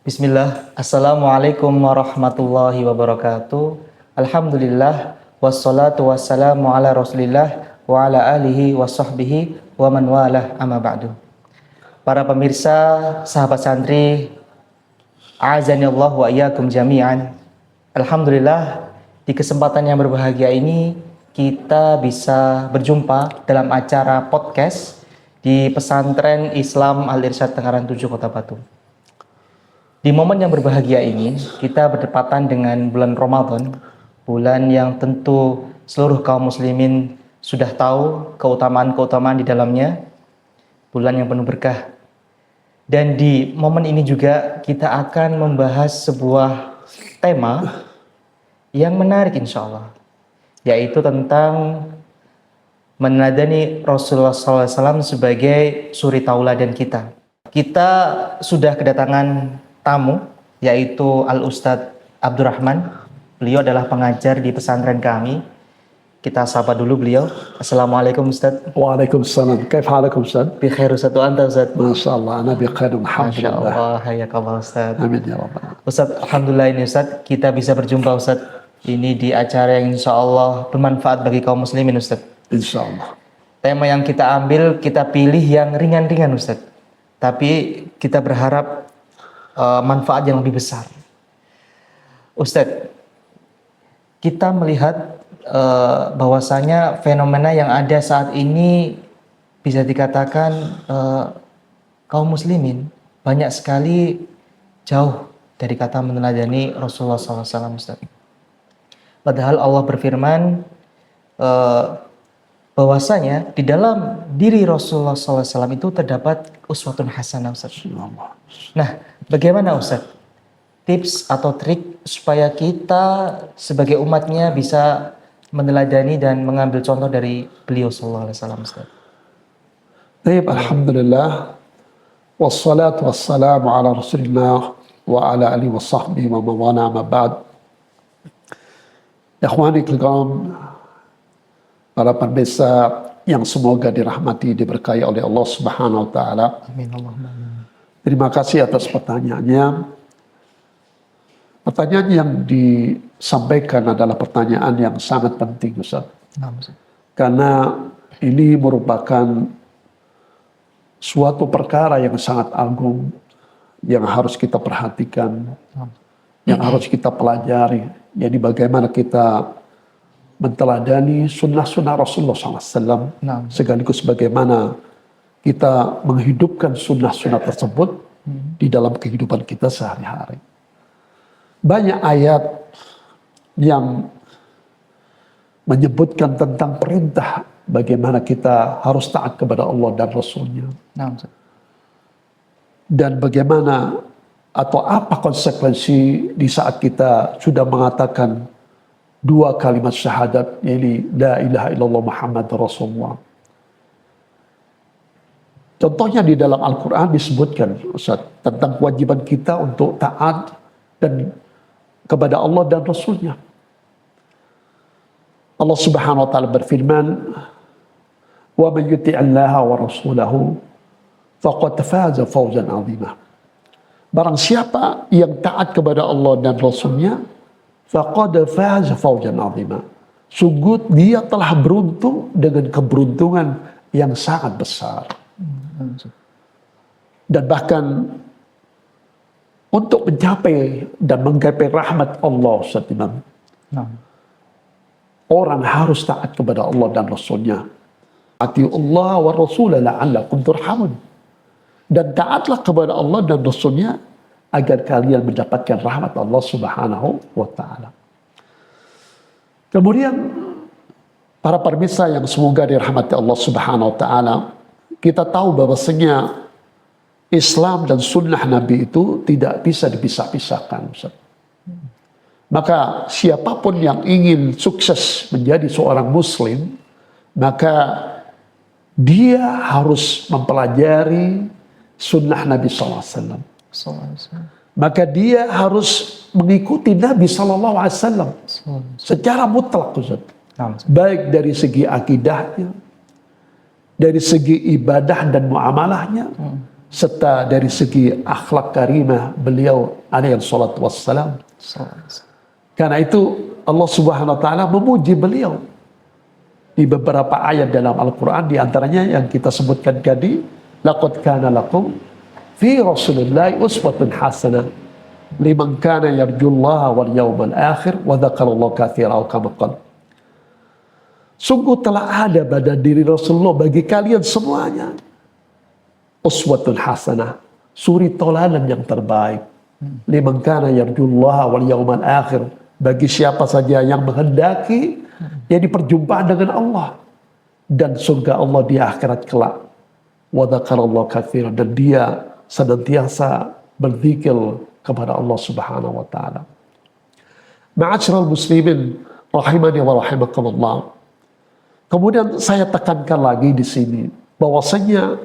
Bismillah, Assalamualaikum warahmatullahi wabarakatuh. Alhamdulillah, wassalatu wassalamu ala rasulillah wa ala alihi wa sahbihi wa man walah amma ba'du. Para pemirsa, sahabat santri, a'azanillah wa iyyakum jami'an. Alhamdulillah, di kesempatan yang berbahagia ini kita bisa berjumpa dalam acara podcast di Pesantren Islam Al-Irsyad Tenggaran 7 Kota Batu. Di momen yang berbahagia ini, kita berdepatan dengan bulan Ramadan, bulan yang tentu seluruh kaum muslimin sudah tahu keutamaan-keutamaan di dalamnya, bulan yang penuh berkah. Dan di momen ini juga kita akan membahas sebuah tema yang menarik insya Allah, yaitu tentang meneladani Rasulullah SAW sebagai suri tauladan kita. Kita sudah kedatangan tamu, yaitu Al-Ustadz Abdurrahman. Beliau adalah pengajar di pesantren kami. Kita sapa dulu beliau. Assalamualaikum Ustadz. Waalaikumsalam. Kaif halakum Ustaz? Bi khair Ustadz wa anta Ustadz. Masya Allah, ana bi khair, Masya alhamdulillah. Allah, hayakallah Ustadz. Amin ya Rabbal. Ustadz, alhamdulillah ini Ustadz, kita bisa berjumpa Ustadz. Ini di acara yang insya Allah bermanfaat bagi kaum muslimin Ustadz. Insya Allah. Tema yang kita ambil, kita pilih yang ringan-ringan Ustadz. Tapi kita berharap manfaat yang lebih besar. Ustadz, kita melihat bahwasanya fenomena yang ada saat ini bisa dikatakan kaum muslimin banyak sekali jauh dari kata meneladani Rasulullah SAW, Ustadz. Padahal Allah berfirman bahwasanya di dalam diri Rasulullah SAW itu terdapat uswatun hasanah, Ustadz. Nah, bagaimana Ustadz tips atau trik supaya kita sebagai umatnya bisa meneladani dan mengambil contoh dari beliau sallallahu alaihi wasallam, Ustaz? Baik, alhamdulillah. Wassalatu wassalamu ala Rasulillah wa ala alihi wa sahbihi wa mawana ma ba'd. Ikhwani kiram, para pemirsa yang semoga dirahmati, diberkahi oleh Allah Subhanahu wa taala. Amin Allahumma amin. Terima kasih atas pertanyaannya. Pertanyaan yang disampaikan adalah pertanyaan yang sangat penting, Ustaz. Karena ini merupakan suatu perkara yang sangat agung yang harus kita perhatikan, yang harus kita pelajari. Jadi bagaimana kita menteladani sunnah-sunnah Rasulullah SAW, sekaligus bagaimana kita menghidupkan sunnah-sunnah tersebut di dalam kehidupan kita sehari-hari. Banyak ayat yang menyebutkan tentang perintah bagaimana kita harus taat kepada Allah dan Rasulnya. Dan bagaimana atau apa konsekuensi di saat kita sudah mengatakan dua kalimat syahadat, yaitu la ilaha illallah Muhammad Rasulullah. Contohnya di dalam Al-Quran disebutkan, Ustaz, tentang kewajiban kita untuk taat dan kepada Allah dan Rasulnya. Allah Subhanahu wa taala berfirman, "Wa man yuti'illaha wa rasulahu faqad faza fawzan 'azima." Barang siapa yang taat kepada Allah dan Rasulnya, faqad faza fawzan 'azima. Sungguh dia telah beruntung dengan keberuntungan yang sangat besar. Dan bahkan untuk mencapai dan menggapai rahmat Allah, Ustaz Imam, orang harus taat kepada Allah dan Rasulnya. Atiullah wa rasulah la'allakum turhamun. Dan taatlah kepada Allah dan Rasulnya agar kalian mendapatkan rahmat Allah Subhanahu wa ta'ala. Kemudian para pemirsa yang semoga dirahmati Allah Subhanahu wa ta'ala, kita tahu bahwasanya Islam dan sunnah Nabi itu tidak bisa dipisah-pisahkan. Maka siapapun yang ingin sukses menjadi seorang muslim, maka dia harus mempelajari sunnah Nabi SAW. Maka dia harus mengikuti Nabi SAW secara mutlak, baik dari segi akidahnya, dari segi ibadah dan muamalahnya, serta dari segi akhlak karimah beliau alaihi salatu wassalam. Karena itu Allah Subhanahu wa taala memuji beliau di beberapa ayat dalam Al-Qur'an, di antaranya yang kita sebutkan tadi, laqad kana lakum fi Rasulillahi uswatun hasanah liman kana yarjullaha wal yawmal akhir wa dzakarallaha katsiran kama qala. Sungguh telah ada pada diri Rasulullah bagi kalian semuanya uswatun hasanah, suri tauladan yang terbaik. Liman kana yarjullaha wal yawmal akhir, bagi siapa saja yang menghendaki jadi perjumpaan dengan Allah dan surga Allah di akhirat kelak. Wa dzakarallaha katsiran, dan dia senantiasa berzikir kepada Allah Subhanahu wa taala. Ma'asyiral muslimin rahimani wa rahimakumullah. Kemudian saya tekankan lagi di sini bahwasanya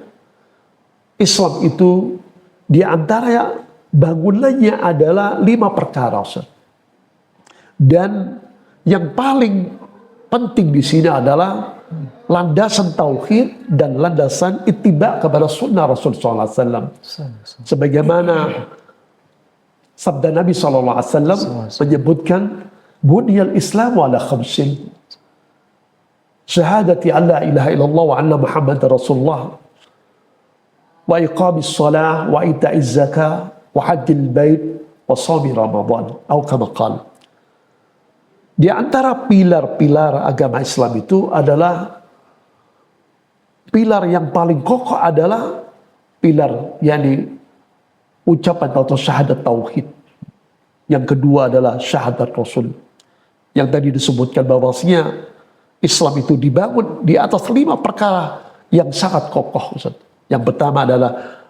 Islam itu di antara bangunannya adalah 5 perkara, Ustaz. Dan yang paling penting di sini adalah landasan tauhid dan landasan ittiba kepada sunnah Rasul sallallahu alaihi wasallam. Sebagaimana sabda Nabi sallallahu alaihi wasallam menyebutkan buniyal Islam ala khamsin. Syahadati an la ilaha illallah wa anna Muhammadar Rasulullah wa iqamis shalah wa ita'iz zakah wa hajjil bait wa shaumi Ramadan atau kama qala. Di antara pilar-pilar agama Islam itu adalah pilar yang paling kokoh adalah pilar yakni ucapan atau syahadat tauhid. Yang kedua adalah syahadat Rasul. Yang tadi disebutkan bahwasanya Islam itu dibangun di atas 5 perkara yang sangat kokoh, Ustaz. Yang pertama adalah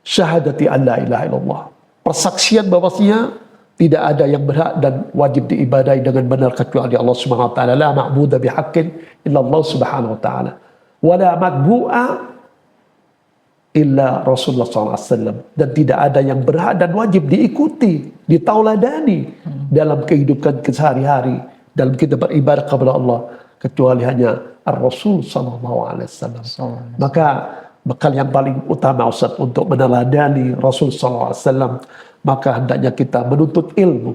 syahadati an la ilaha illallah, persaksian bahwasanya tidak ada yang berhak dan wajib diibadahi dengan benar kecuali Allah Subhanahu wa taala. La ma'budu bihaqqin illa Allah Subhanahu wa taala. Wa la matbu'a illa Rasulullah SAW. Dan tidak ada yang berhak dan wajib diikuti, ditauladani dalam kehidupan sehari-hari, dalam kita beribadah kepada Allah, kecuali hanya Ar-Rasul SAW. Maka bekal yang paling utama, Ustaz, untuk meneladani Rasul SAW, maka hendaknya kita menuntut ilmu.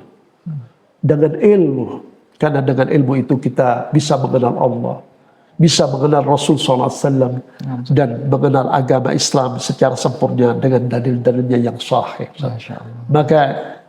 Dengan ilmu, karena dengan ilmu itu kita bisa mengenal Allah, bisa mengenal Rasul SAW, dan mengenal agama Islam secara sempurna dengan dalil-dalilnya yang sahih. Maka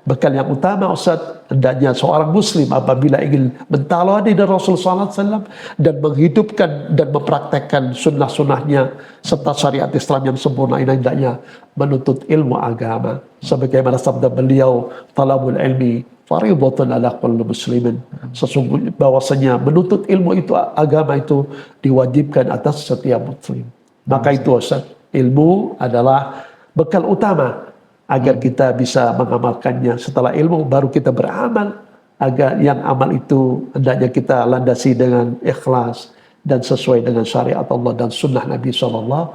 bekal yang utama, Ustaz, hendaknya seorang muslim apabila ingin mentalani dari Rasul SAW dan menghidupkan dan mempraktekkan sunnah-sunnahnya serta syariat Islam yang sempurna ini, hendaknya menuntut ilmu agama. Sebagaimana sabda beliau, talabul ilmi fariidatun ala kulli muslimin. Sesungguhnya bahwasanya menuntut ilmu itu, agama itu diwajibkan atas setiap muslim. Maka itu, Ustaz, ilmu adalah bekal utama agar kita bisa mengamalkannya. Setelah ilmu baru kita beramal, agar yang amal itu hendaknya kita landasi dengan ikhlas dan sesuai dengan syariat Allah dan sunnah Nabi SAW.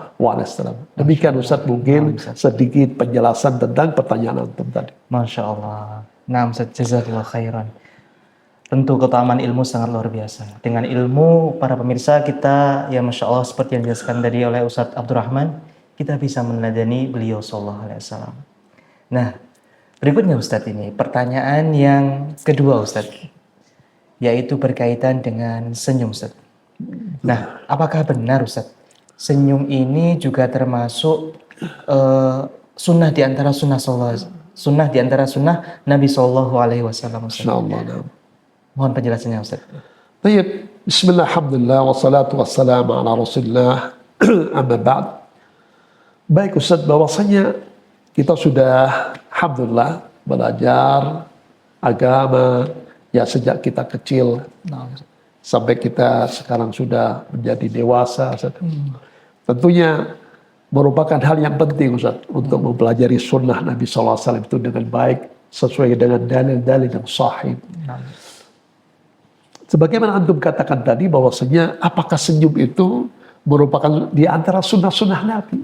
Demikian, Ustaz, mungkin sedikit penjelasan tentang pertanyaan antum tadi. Masya Allah. Nah, Ustaz, jazakallah khairan. Tentu keutamaan ilmu sangat luar biasa. Dengan ilmu, para pemirsa kita, ya Masya Allah, seperti yang dijelaskan tadi oleh Ustaz Abdurrahman, kita bisa meneladani beliau sallallahu alaihi wasallam. Nah, berikutnya Ustadz, ini pertanyaan yang kedua, Ustadz, yaitu berkaitan dengan senyum, Ustadz. Nah, apakah benar, Ustadz, senyum ini juga termasuk sunnah di antara sunnah di antara sunnah Nabi Sallallahu Alaihi Wasallam? Mohon penjelasannya, Ustadz. Baik, Bismillah, alhamdulillah, wassalatu wassalamu ala Rasulillah, amma ba'd. Baik, Ustadz, bahwasanya kita sudah alhamdulillah belajar agama ya sejak kita kecil sampai kita sekarang sudah menjadi dewasa. Tentunya merupakan hal yang penting, Ustaz, untuk mempelajari sunnah Nabi SAW itu dengan baik sesuai dengan dalil-dalil yang sahih. Sebagaimana antum katakan tadi bahwasanya apakah senyum itu merupakan di antara sunnah-sunnah Nabi?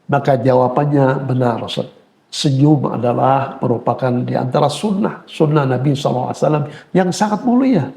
Maka jawabannya benar, Ustaz. Senyum adalah merupakan di antara sunnah Nabi SAW yang sangat mulia.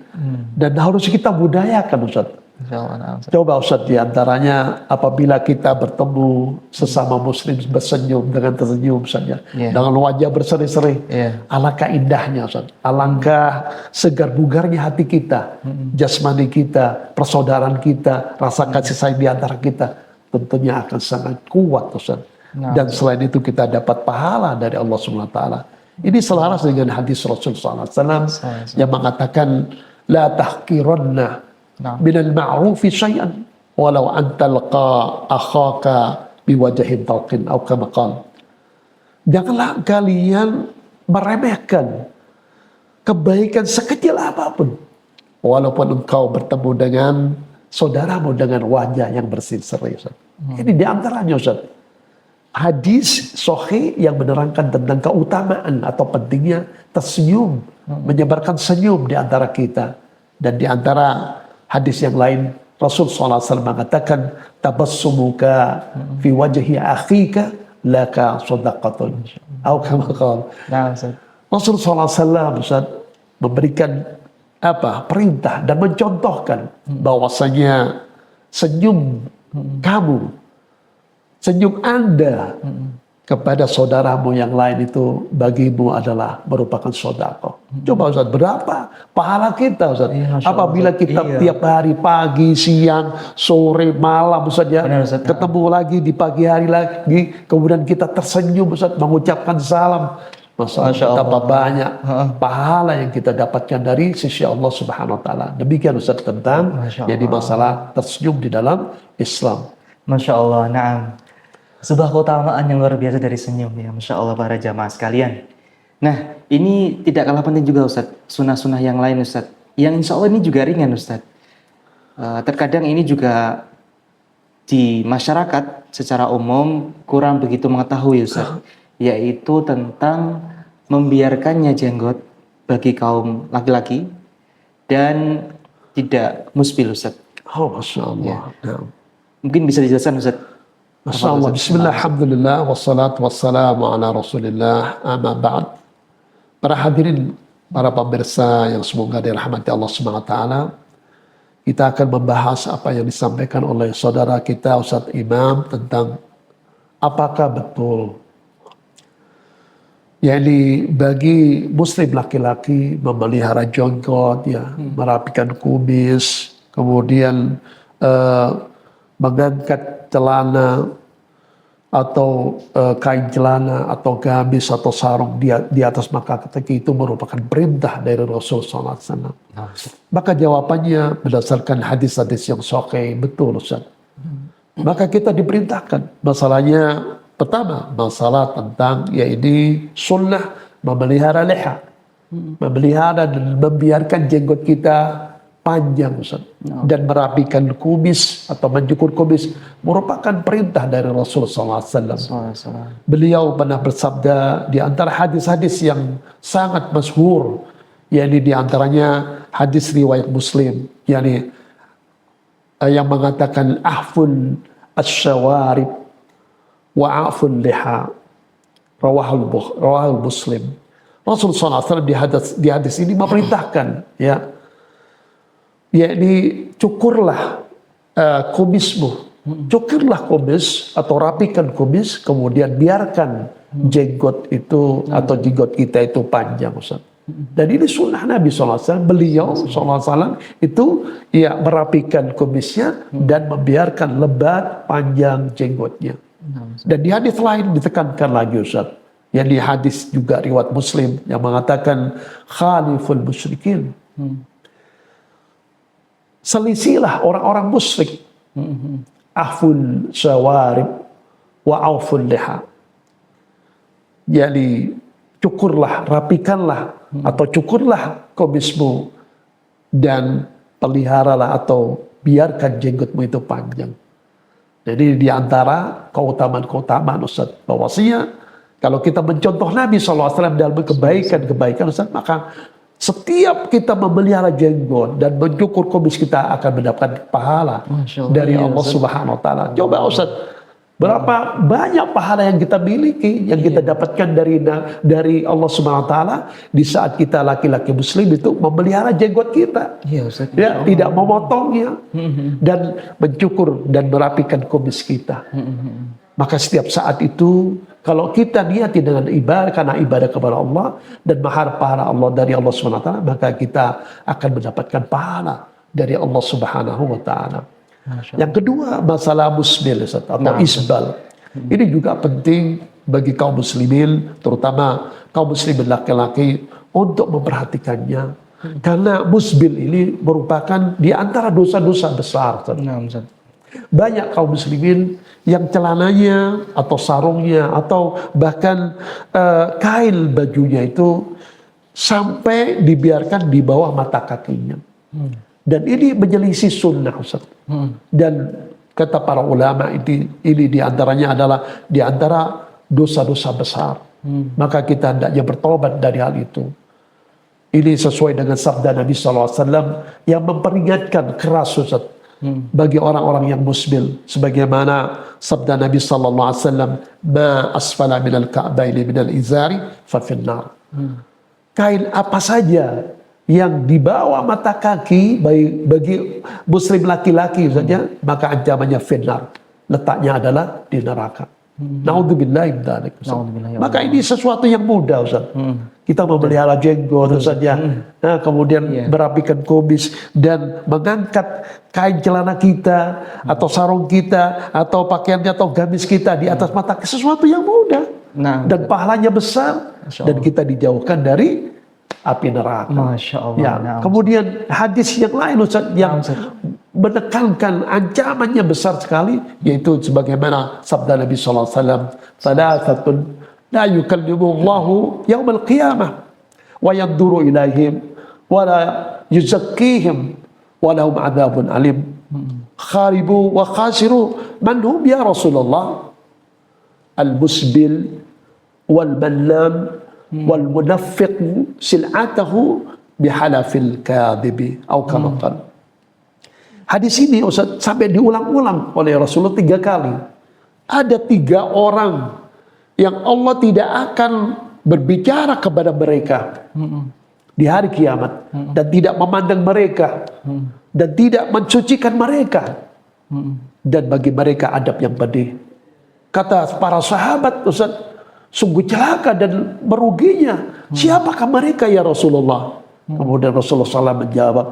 Dan harus kita budayakan, Ustaz. Insyaallah, na'am Ustaz. Coba Ustaz, di antaranya apabila kita bertemu sesama muslim bersenyum dengan tersenyum saja, Iya. dengan wajah berseri-seri, Iya. alangkah indahnya Ustaz, alangkah segar bugarnya hati kita, jasmani kita, persaudaraan kita, rasa kasih sayang di antara kita, tentunya akan sangat kuat Ustaz. Nah. Dan selain itu kita dapat pahala dari Allah Subhanahu wa taala. Ini selaras dengan hadis Rasulullah SAW yang mengatakan la tahqiranna Nah. minal ma'rufi syai'an walau an talqa akhaka biwajhin talqin atau kama qala. Janganlah kalian meremehkan kebaikan sekecil apapun walaupun engkau bertemu dengan saudaramu dengan wajah yang berseri-seri. Ini di antaranya Ustaz, hadis sahih yang menerangkan tentang keutamaan atau pentingnya tersenyum, menyebarkan senyum di antara kita. Dan di antara hadis yang lain Rasul SAW mengatakan tabassumuka fi wajhi akhika laka sadaqatun atau kama qala. Nah, Ustaz. Rasul SAW Ustaz, memberikan perintah dan mencontohkan bahwasanya senyum kamu, senyum Anda kepada saudaramu yang lain itu bagimu adalah merupakan sedekah. Coba Ustaz, berapa pahala kita Ustaz, Iya, Masya Allah, apabila Ustaz. kita Iya. tiap hari pagi, siang, sore, malam Ustaz ya, Benar, Ustaz. ketemu lagi di pagi hari lagi, kemudian kita tersenyum Ustaz, mengucapkan salam. Masya Masya Allah, Allah. betapa banyak pahala yang kita dapatkan dari sisi Allah Subhanahu wa taala. Demikian Ustaz tentang Masya jadi Allah. masalah tersenyum di dalam Islam. Masya Allah, na'am. Sebuah keutamaan yang luar biasa dari senyum ya, Masya Allah para jamaah sekalian. Nah, ini tidak kalah penting juga Ustaz, sunnah-sunnah yang lain Ustaz, yang insya Allah ini juga ringan Ustaz. Terkadang ini juga di masyarakat secara umum kurang begitu mengetahui Ustaz, yaitu tentang membiarkannya jenggot bagi kaum laki-laki dan tidak musbil Ustaz. Oh, Masya Allah. Nah. Mungkin bisa dijelaskan Ustaz. Masya Allah. Bismillah, alhamdulillah, wassalatu wassalamu ala rasulillah, amma ba'd. Para hadirin, para pemirsa yang semoga dirahmati Allah Subhanahu wa taala, kita akan membahas apa yang disampaikan oleh saudara kita Ustaz Imam tentang apakah betul yakni bagi muslim laki-laki memelihara jenggot ya, merapikan kumis, kemudian mengangkat celana atau kain celana atau gamis atau sarung di atas maka kaki itu merupakan perintah dari Rasul SAW. Maka jawabannya berdasarkan hadis-hadis yang sahih, betul Ustaz. Maka kita diperintahkan. Masalahnya pertama, masalah tentang yaitu sunnah memelihara leha, memelihara dan membiarkan jenggot kita panjang Ustaz. Dan merapikan kumis atau mencukur kumis merupakan perintah dari Rasulullah SAW. Beliau pernah bersabda di antara hadis-hadis yang sangat masyhur, yakni di antaranya hadis riwayat Muslim, yakni yang mengatakan ahful asyawarib wa aful liha, rawahul Muslim. Rasulullah SAW di hadis ini memerintahkan ya, yakni cukurlah kumismu, cukurlah kumis atau rapikan kumis, kemudian biarkan jenggot itu atau jenggot kita itu panjang Ustaz. Dan ini sunnah Nabi SAW. Beliau SAW itu ya merapikan kumisnya dan membiarkan lebat panjang jenggotnya. Dan di hadis lain ditekankan lagi Ustaz, yang di hadis juga riwayat Muslim yang mengatakan khaliful musyrikin, selisilah orang-orang musyrik, ahful syawarib wa auful liha, jadi cukurlah, rapikanlah atau cukurlah kumismu dan peliharalah atau biarkan jenggotmu itu panjang. Jadi di antara keutamaan-keutamaan Ustaz, bahwasanya kalau kita mencontoh Nabi SAW dalam kebaikan-kebaikan Ustaz, maka setiap kita memelihara jenggot dan mencukur kumis kita akan mendapatkan pahala dari Allah Subhanahu wa taala. Coba Ustaz, Berapa banyak pahala yang kita miliki, yang kita dapatkan dari Allah Subhanahu wa taala di saat kita laki-laki muslim itu memelihara jenggot kita. Iya, Ustaz. Ya, tidak memotongnya dan mencukur dan merapikan kumis kita. Maka setiap saat itu kalau kita niati dengan ibadah karena ibadah kepada Allah dan mengharap pahala Allah dari Allah Subhanahu wa taala, maka kita akan mendapatkan pahala dari Allah Subhanahu wa taala. Yang kedua, masalah musbil atau isbal. Ini juga penting bagi kaum muslimin, terutama kaum muslimin laki-laki untuk memperhatikannya. Karena musbil ini merupakan di antara dosa-dosa besar. Banyak kaum muslimin yang celananya atau sarungnya atau bahkan kain bajunya itu sampai dibiarkan di bawah mata kakinya. Dan ini menyelisih sunnah, Ustaz. Dan kata para ulama ini diantaranya adalah diantara dosa-dosa besar. Maka kita hendaknya bertobat dari hal itu. Ini sesuai dengan sabda Nabi SAW yang memperingatkan keras, Ustaz, bagi orang-orang yang musbil. Sebagaimana sabda Nabi SAW, ma asfala minal ka'baini minal izari fa finnar. Kain apa saja yang di bawah mata kaki bagi muslim laki-laki saja, maka ancamannya finnar, letaknya adalah di neraka. Naudzubillahi min dzalik. Maka ini sesuatu yang mudah, Ustaz. Kita memelihara jenggot saja, kemudian merapikan kumis dan mengangkat kain celana kita atau sarung kita atau pakaiannya atau gamis kita di atas mata, sesuatu yang mudah dan pahalanya besar dan kita dijauhkan dari api neraka. Masya Allah. Ya. Kemudian hadis yang lain, Ustaz, yang menekankan ancamannya besar sekali, yaitu sebagaimana sabda Nabi SAW, "Thalathatun la yukallimuhullahu yaumal qiyamah wa yanduru ilaihim wa la yuzakkihim wa lahum adzabun alim. Kharibu wa khasiru man hum ya Rasulullah? Al-musbil wal mannan wal munafiq sil'atahu bihalafil kadhibi atau kama qala." Hadis ini, Ustaz, sampai diulang-ulang oleh Rasulullah 3 kali. Ada 3 orang yang Allah tidak akan berbicara kepada mereka di hari kiamat dan tidak memandang mereka dan tidak mensucikan mereka dan bagi mereka adab yang pedih. Kata para sahabat, Ustaz, sungguh celaka dan meruginya. Siapakah mereka ya Rasulullah? Kemudian Rasulullah SAW menjawab,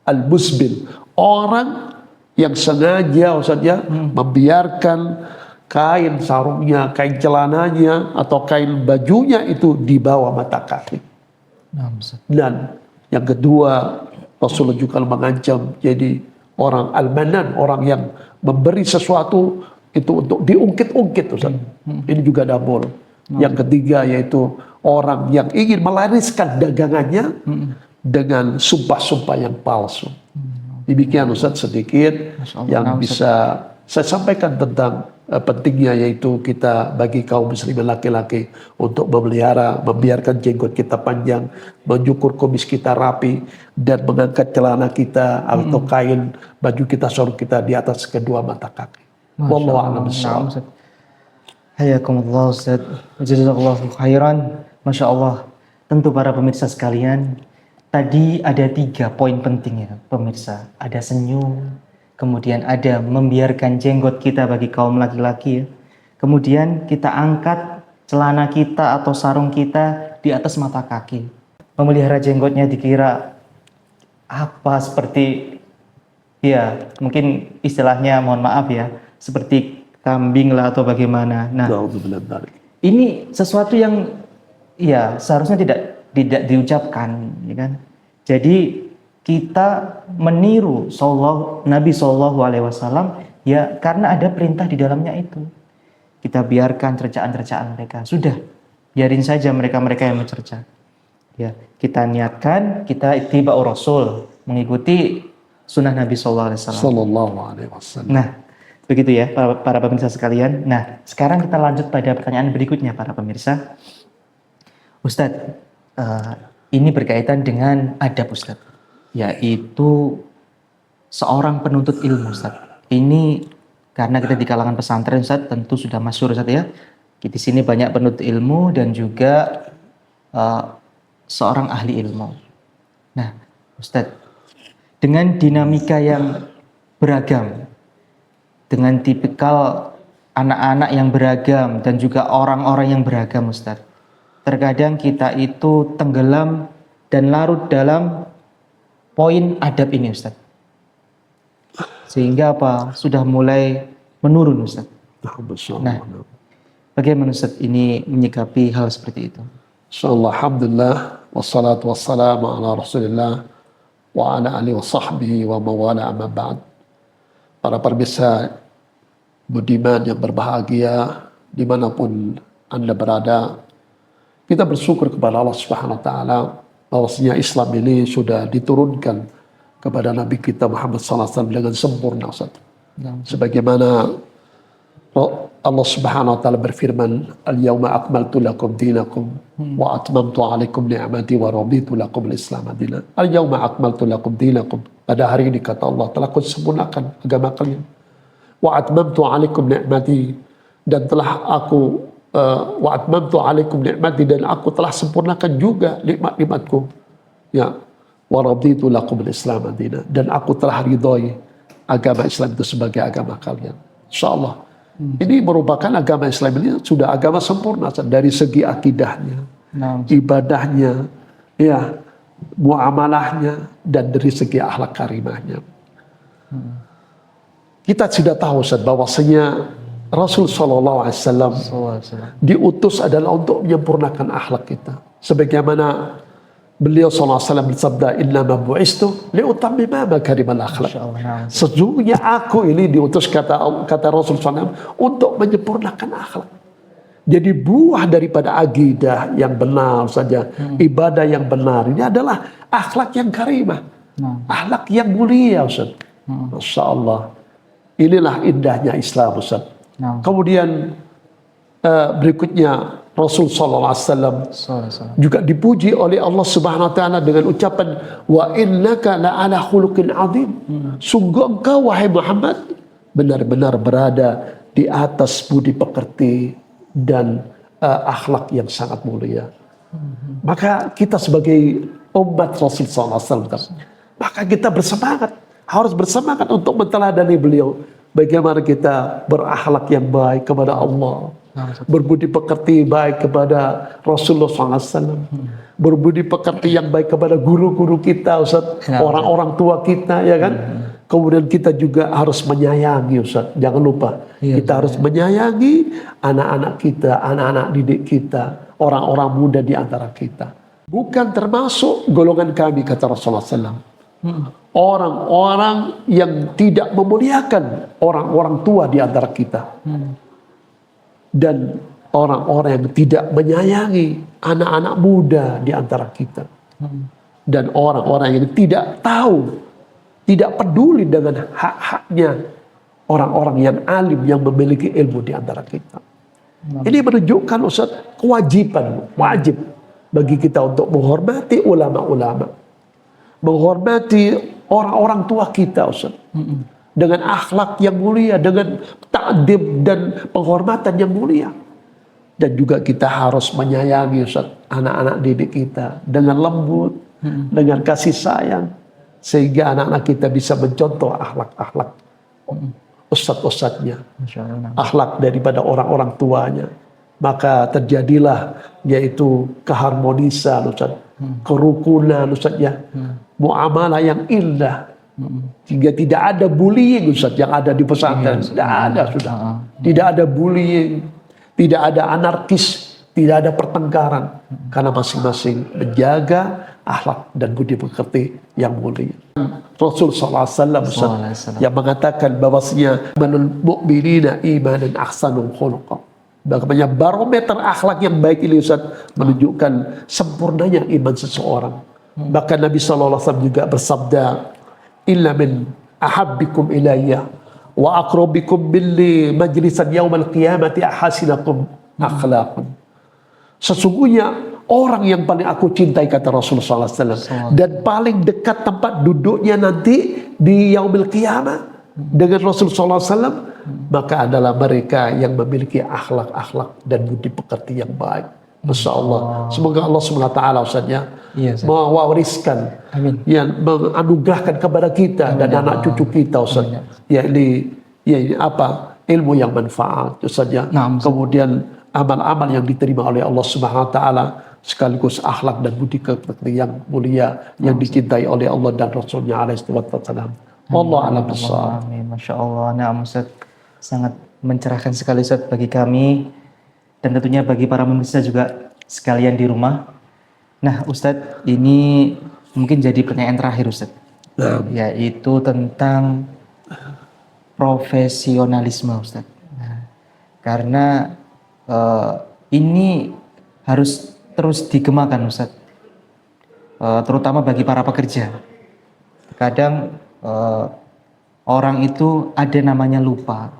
al-musbil, orang yang sengaja, Ustaz, ya, membiarkan kain sarungnya, kain celananya atau kain bajunya itu di bawah mata kaki. Dan yang kedua, Rasulullah juga mengancam jadi orang al-manan, orang yang memberi sesuatu itu untuk diungkit-ungkit, Ustaz. Ini juga tidak boleh. Yang ketiga yaitu orang yang ingin melariskan dagangannya dengan sumpah-sumpah yang palsu. Demikian, Ustaz, sedikit yang bisa saya sampaikan tentang pentingnya, yaitu kita bagi kaum muslimin laki-laki untuk memelihara, membiarkan jenggot kita panjang, mencukur kumis kita rapi, dan mengangkat celana kita atau kain baju kita, sarung kita di atas kedua mata kaki. Wallahu a'lam bishawab. Hayakumullah, Ustaz. Jazakallahu khairan. Masya Allah. Tentu para pemirsa sekalian, tadi ada 3 poin penting ya pemirsa. Ada senyum, kemudian ada membiarkan jenggot kita bagi kaum laki-laki ya. Kemudian kita angkat celana kita atau sarung kita di atas mata kaki. Memelihara jenggotnya dikira apa, seperti ya mungkin istilahnya, mohon maaf ya, seperti kambing lah atau bagaimana. Nah, ini sesuatu yang ya seharusnya tidak diucapkan, ya kan? Jadi kita meniru Nabi SAW ya karena ada perintah di dalamnya itu. Kita biarkan cercaan-cercaan mereka. Sudah, biarin saja mereka-mereka yang mencerca. Ya, kita niatkan kita ittiba'ur Rasul, mengikuti sunnah Nabi SAW. Nah, begitu ya para pemirsa sekalian. Nah, sekarang kita lanjut pada pertanyaan berikutnya para pemirsa. Ustadz, ini berkaitan dengan adab, Ustadz, yaitu seorang penuntut ilmu, Ustadz. Ini Karena kita di kalangan pesantren Ustaz tentu sudah masyhur Ustaz ya. Di sini banyak penuntut ilmu dan juga seorang ahli ilmu. Nah, Ustaz, dengan dinamika yang beragam, dengan tipikal anak-anak yang beragam dan juga orang-orang yang beragam Ustaz, terkadang kita itu tenggelam dan larut dalam poin adab ini Ustaz. Sehingga apa? Sudah mulai menurun Ustaz. Nah, bagaimana Ustaz ini menyikapi hal seperti itu? Insyaallah, alhamdulillah, wassalatu wassalamu ala rasulillah wa ala alihi wa sahbihi wa mawala amma ba'd. Para pemirsa budiman yang berbahagia dimanapun Anda berada, kita bersyukur kepada Allah Subhanahu wa Ta'ala bahwasanya Islam ini sudah diturunkan kepada Nabi kita Muhammad SAW dengan sempurna. Sebagaimana Allah Subhanahu wa Ta'ala berfirman, "Al-yawma akmaltu lakum dinakum wa atmamtu alaikum ni'mati wa raditu lakum al-Islam dinan." Al-yawma akmaltu lakum dinakum. Pada hari ini kata Allah, telah kusempurnakan agama kalian. Wa atmamtu alaikum ni'mati, dan telah aku wa atmamtu alaikum ni'mati, dan aku telah sempurnakan juga nikmat-nikmatku. Ya, wa raditu lakum al-Islam dinan, dan aku telah ridhoi agama Islam itu sebagai agama kalian. Insyaallah. Ini merupakan agama Islam ini sudah agama sempurna dari segi akidahnya, ibadahnya, ya, muamalahnya, dan dari segi akhlak karimahnya. Kita sudah tahu Ustaz bahwasanya Rasul sallallahu alaihi wasallam diutus adalah untuk menyempurnakan akhlak kita. Sebagaimana beliau sallallahu alaihi wasallam bersabda, "Innama bu'istu liutammima makarimal akhlak." Sesungguhnya aku ini diutus, kata Rasul SAW, untuk menyempurnakan akhlak. Jadi buah daripada akidah yang benar saja, ibadah yang benar, ini adalah akhlak yang karimah, akhlak yang mulia Ustaz. Masya Allah. Inilah indahnya Islam Ustaz. Kemudian berikutnya Rasul sallallahu alaihi wasallam juga dipuji oleh Allah Subhanahu wa taala dengan ucapan, "Wa innaka la'ala khuluqin 'adzim." Sungguh engkau wahai Muhammad benar-benar berada di atas budi pekerti dan akhlak yang sangat mulia. Maka kita sebagai umat Rasul sallallahu alaihi wasallam, maka kita bersemangat, harus bersemangat untuk meneladani beliau. Bagaimana kita berakhlak yang baik kepada Allah, berbudi pekerti baik kepada Rasulullah SAW, berbudi pekerti yang baik kepada guru-guru kita, Ustaz, orang-orang tua kita, ya kan? Kemudian kita juga harus menyayangi, Ustaz. Jangan lupa, kita harus menyayangi anak-anak kita, anak-anak didik kita, orang-orang muda di antara kita. Bukan termasuk golongan kami, kata Rasulullah SAW. Orang-orang yang tidak memuliakan orang-orang tua di antara kita. Dan orang-orang yang tidak menyayangi anak-anak muda di antara kita. Dan orang-orang yang tidak tahu, tidak peduli dengan hak-haknya orang-orang yang alim, yang memiliki ilmu di antara kita. Ini menunjukkan Ustaz, kewajiban, wajib bagi kita untuk menghormati ulama-ulama, menghormati orang-orang tua kita Ustaz, dengan akhlak yang mulia, dengan ta'dib dan penghormatan yang mulia. Dan juga kita harus menyayangi Ustaz, anak-anak didik kita dengan lembut, dengan kasih sayang, sehingga anak-anak kita bisa mencontoh akhlak-akhlak ustadz-ustadznya, akhlak daripada orang-orang tuanya. Maka terjadilah yaitu keharmonisan Ustaz, kerukunan Ustaz ya, muamalah yang indah. Sehingga tidak ada bullying Ustaz yang ada di pesantren. Tidak ada sudah. Tidak ada bullying, tidak ada anarkis, tidak ada pertengkaran. Karena masing-masing menjaga akhlak dan budi pekerti yang mulia. Rasul SAW yang mengatakan bahwasanya manul mu'minina imanan ahsanul khuluqa. Bagaimana barometer akhlak yang baik ini Ustaz menunjukkan sempurnanya iman seseorang. Bahkan Nabi SAW juga bersabda, "Illa min ahabbikum ilayya wa aqrabikum billi majlisan yaumal qiyamati ahasinakum akhlaqan." Sesungguhnya orang yang paling aku cintai, kata Rasulullah SAW, dan paling dekat tempat duduknya nanti di yaumil qiyamah dengan Rasulullah SAW maka adalah mereka yang memiliki akhlak-akhlak dan budi pekerti yang baik. Masya Allah. Semoga Allah SWT Ustaz ya, Iya, Ustaz. mewariskan, Amin. yang menganugerahkan kepada kita dan anak cucu kita Ustaz. Ya ini apa? Ilmu yang manfaat Ustaz ya. Nah, Ustaz. Kemudian amal-amal yang diterima oleh Allah SWT, sekaligus akhlak dan budi pekerti yang mulia yang dicintai oleh Allah dan Rasulnya alaihi wasallam. Allah a'lam bissawab. Amin. Masya Allah. Nah, Ustaz, sangat mencerahkan sekali Ustaz bagi kami dan tentunya bagi para pemirsa juga sekalian di rumah. Nah, Ustaz, ini mungkin jadi pertanyaan terakhir Ustaz, yaitu tentang profesionalisme Ustaz. Nah, karena ini harus terus dikembangkan Ustaz, terutama bagi para pekerja. Kadang orang itu ada namanya lupa.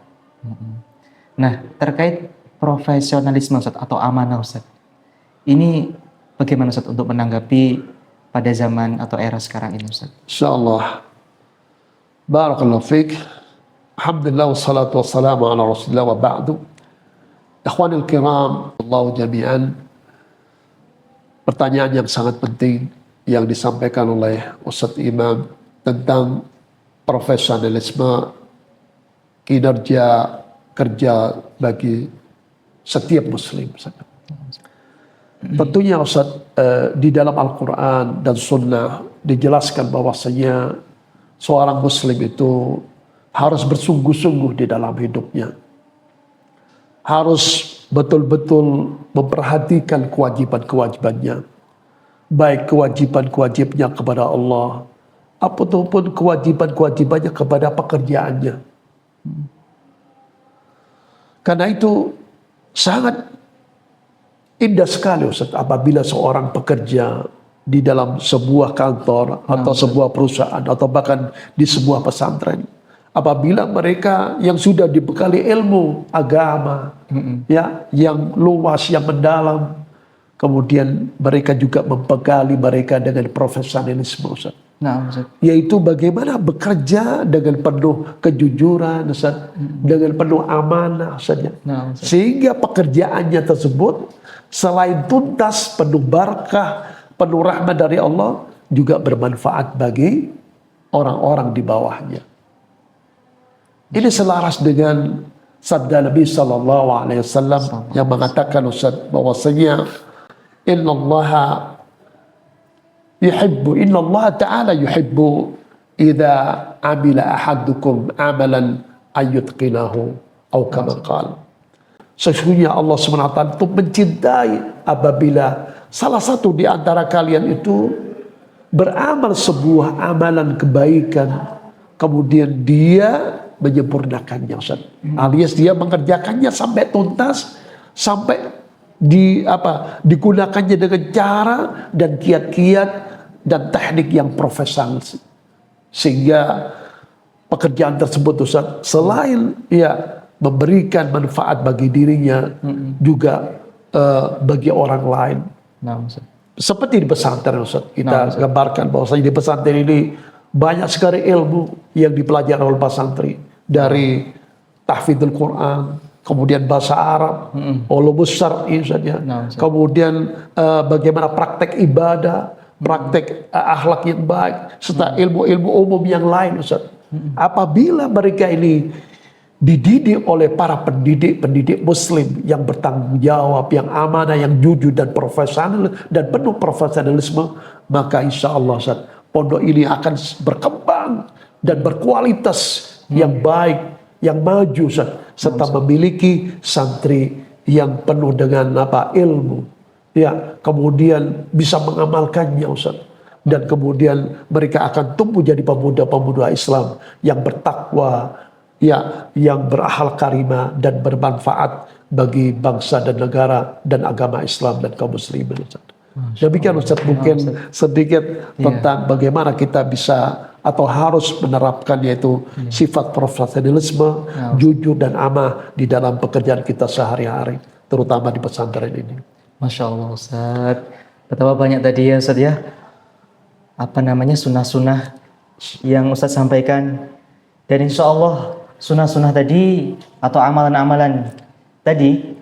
Nah, terkait profesionalisme Ustaz atau amanah Ustaz, ini bagaimana Ustaz untuk menanggapi pada zaman atau era sekarang ini Ustaz? Insyaallah. Barakallahu fiik. Alhamdulillah wassalatu wassalamu ala Rasulillah wa ba'du. Ikhwanil kiram, Allah jami'an. Pertanyaan yang sangat penting yang disampaikan oleh Ustaz Imam tentang profesionalisme kinerja kerja bagi setiap muslim. Tentunya Ustaz, di dalam Al-Quran dan Sunnah dijelaskan bahwasanya seorang muslim itu harus bersungguh-sungguh di dalam hidupnya, harus betul-betul memperhatikan kewajiban-kewajibannya, baik kewajiban-kewajibannya kepada Allah ataupun kewajiban-kewajibannya kepada pekerjaannya. Karena itu sangat indah sekali Ustaz apabila seorang pekerja di dalam sebuah kantor atau sebuah perusahaan atau bahkan di sebuah pesantren, apabila mereka yang sudah dibekali ilmu agama ya yang luas, yang mendalam, kemudian mereka juga membekali mereka dengan profesionalisme Ustaz. Nah, Ustaz. Yaitu bagaimana bekerja dengan penuh kejujuran Ustaz, dengan penuh amanah Ustaz. Nah, Ustaz. Sehingga pekerjaannya tersebut selain tuntas, penuh barakah, penuh rahmat dari Allah, juga bermanfaat bagi orang-orang di bawahnya. Ini selaras dengan sabda Nabi sallallahu alaihi wasallam yang mengatakan Ustaz bahwasanya inna Allah ta'ala yuhibbu idza amila ahadukum amalan ayyutqinahu atau kama qala. Sesungguhnya Allah SWT itu mencintai apabila salah satu di antara kalian itu beramal sebuah amalan kebaikan, kemudian dia menyempurnakannya, alias dia mengerjakannya sampai tuntas, sampai digunakannya dengan cara dan kiat-kiat dan teknik yang profesional, sehingga pekerjaan tersebut Ustaz selain memberikan manfaat bagi dirinya, juga bagi orang lain. Nah, Ustaz. Seperti di pesantren Ustaz, kita gambarkan bahwasanya di pesantren ini banyak sekali ilmu yang dipelajari oleh para santri, dari tahfidzul Quran, kemudian bahasa Arab, ulumus syar'i saja, kemudian bagaimana praktek ibadah, praktek akhlak yang baik, serta ilmu-ilmu umum yang lain Ustaz. Apabila mereka ini dididik oleh para pendidik muslim yang bertanggung jawab, yang amanah, yang jujur dan profesional dan penuh profesionalisme, maka insya Allah Ustaz, pondok ini akan berkembang dan berkualitas yang baik, yang maju Ustaz, serta memiliki santri yang penuh dengan ilmu, kemudian bisa mengamalkannya Ustaz, dan kemudian mereka akan tumbuh jadi pemuda-pemuda Islam yang bertakwa, yang berakhlak karimah dan bermanfaat bagi bangsa dan negara dan agama Islam dan kaum muslimin Ustaz. Demikian Ustaz, mungkin sedikit tentang bagaimana kita bisa atau harus menerapkan yaitu sifat profesionalisme, jujur dan amanah di dalam pekerjaan kita sehari-hari, terutama di pesantren ini. Masya Allah Ustaz, betapa banyak tadi ya Ustaz ya, sunnah-sunnah yang Ustaz sampaikan, dan insya Allah sunnah-sunnah tadi atau amalan-amalan tadi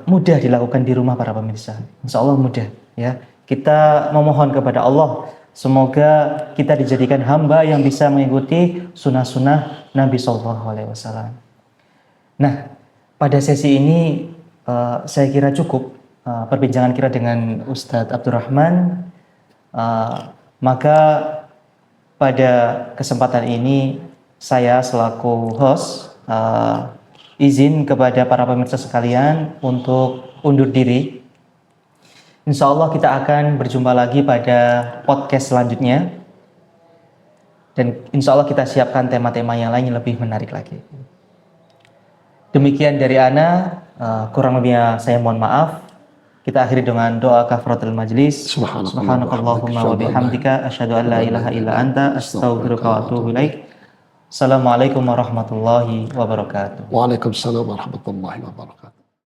mudah dilakukan di rumah para pemirsa. Insya Allah mudah ya. Kita memohon kepada Allah semoga kita dijadikan hamba yang bisa mengikuti sunnah-sunnah Nabi Shallallahu Alaihi Wasallam. Nah, pada sesi ini saya kira cukup perbincangan kita dengan Ustadz Abdurrahman. Maka pada kesempatan ini saya selaku host izin kepada para pemirsa sekalian untuk undur diri. Insya Allah kita akan berjumpa lagi pada podcast selanjutnya. Dan insya Allah kita siapkan tema-tema yang lain yang lebih menarik lagi. Demikian dari Ana, kurang lebihnya saya mohon maaf. Kita akhiri dengan doa kafaratul majlis. Subhanakallahumma wa bihamdika asyhadu an la ilaha illa anta astaghfiruka wa atubu ilaik. Assalamualaikum warahmatullahi wabarakatuh. Waalaikumsalam warahmatullahi wabarakatuh.